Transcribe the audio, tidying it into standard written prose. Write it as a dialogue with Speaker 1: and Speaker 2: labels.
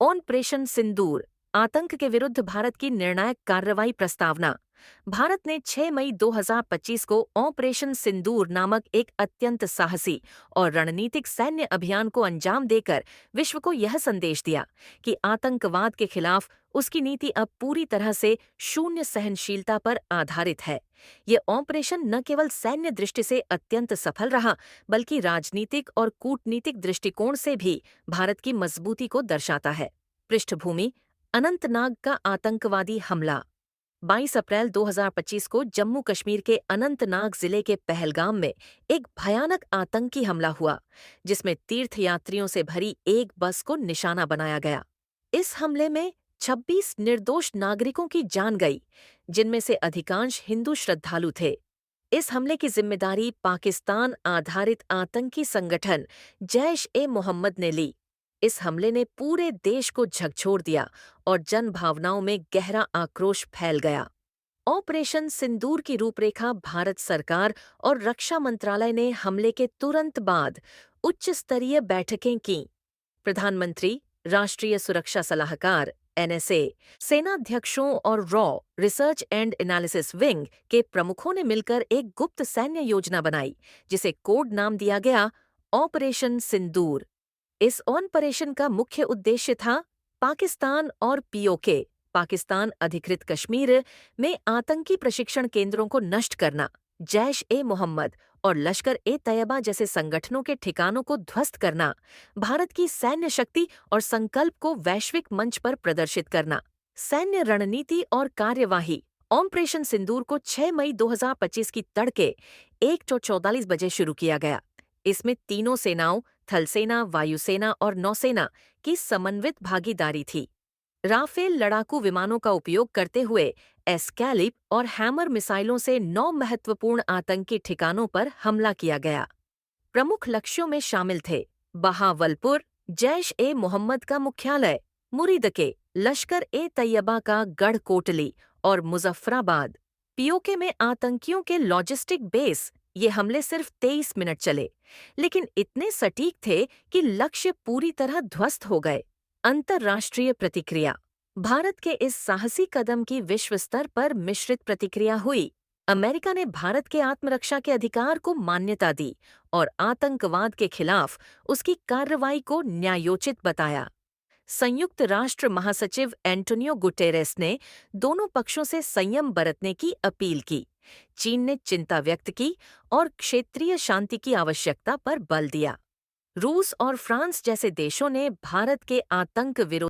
Speaker 1: Operation सिंदूर, आतंक के विरुद्ध भारत की निर्णायक कार्रवाई प्रस्तावना। भारत ने 6 मई 2025 को ऑपरेशन सिंदूर नामक एक अत्यंत साहसी और रणनीतिक सैन्य अभियान को अंजाम देकर विश्व को यह संदेश दिया कि आतंकवाद के खिलाफ उसकी नीति अब पूरी तरह से शून्य सहनशीलता पर आधारित है। ये ऑपरेशन न केवल सैन्य दृष्टि से अत्यंत सफल रहा, बल्कि राजनीतिक और कूटनीतिक दृष्टिकोण से भी भारत की मजबूती को दर्शाता है। पृष्ठभूमि: अनंतनाग का आतंकवादी हमला। 22 अप्रैल 2025 को जम्मू कश्मीर के अनंतनाग जिले के पहलगाम में एक भयानक आतंकी हमला हुआ, जिसमें तीर्थयात्रियों से भरी एक बस को निशाना बनाया गया। इस हमले में 26 निर्दोष नागरिकों की जान गई, जिनमें से अधिकांश हिंदू श्रद्धालु थे। इस हमले की जिम्मेदारी पाकिस्तान आधारित आतंकी संगठन जैश-ए-मोहम्मद ने ली। इस हमले ने पूरे देश को झकझोर दिया और जन भावनाओं में गहरा आक्रोश फैल गया। ऑपरेशन सिंदूर की रूपरेखा: भारत सरकार और रक्षा मंत्रालय ने हमले के तुरंत बाद उच्च स्तरीय बैठकें कीं। प्रधानमंत्री, राष्ट्रीय सुरक्षा सलाहकार (एनएसए), सेनाध्यक्षों और रिसर्च एंड एनालिसिस विंग के प्रमुखों ने मिलकर एक गुप्त सैन्य योजना बनाई, जिसे कोड नाम दिया गया ऑपरेशन सिंदूर। इस ऑपरेशन का मुख्य उद्देश्य था पाकिस्तान और पीओके पाकिस्तान अधिकृत कश्मीर में आतंकी प्रशिक्षण केंद्रों को नष्ट करना, जैश-ए-मोहम्मद और लश्कर-ए-तैयबा जैसे संगठनों के ठिकानों को ध्वस्त करना, भारत की सैन्य शक्ति और संकल्प को वैश्विक मंच पर प्रदर्शित करना। सैन्य रणनीति और कार्यवाही: ऑपरेशन सिंदूर को 6 मई 2025 की तड़के 1:44 बजे शुरू किया गया। इसमें तीनों सेनाओं, थल सेना, वायुसेना और नौसेना की समन्वित भागीदारी थी। राफेल लड़ाकू विमानों का उपयोग करते हुए एस्कैलिप और हैमर मिसाइलों से 9 महत्वपूर्ण आतंकी ठिकानों पर हमला किया गया। प्रमुख लक्ष्यों में शामिल थे बहावलपुर, जैश-ए-मोहम्मद का मुख्यालय, मुरीदके, लश्कर-ए-तैयबा का गढ़ कोटली और मुजफ्फराबाद। पीओके में आतंकियों के लॉजिस्टिक बेस। ये हमले सिर्फ 23 मिनट चले, लेकिन इतने सटीक थे कि लक्ष्य पूरी तरह ध्वस्त हो गए। अंतर्राष्ट्रीय प्रतिक्रिया: भारत के इस साहसी कदम की विश्व स्तर पर मिश्रित प्रतिक्रिया हुई। अमेरिका ने भारत के आत्मरक्षा के अधिकार को मान्यता दी और आतंकवाद के खिलाफ उसकी कार्रवाई को न्यायोचित बताया। संयुक्त राष्ट्र महासचिव एंटोनियो गुटेरेस ने दोनों पक्षों से संयम बरतने की अपील की। चीन ने चिंता व्यक्त की और क्षेत्रीय शांति की आवश्यकता पर बल दिया। रूस और फ्रांस जैसे देशों ने भारत के आतंक विरोधी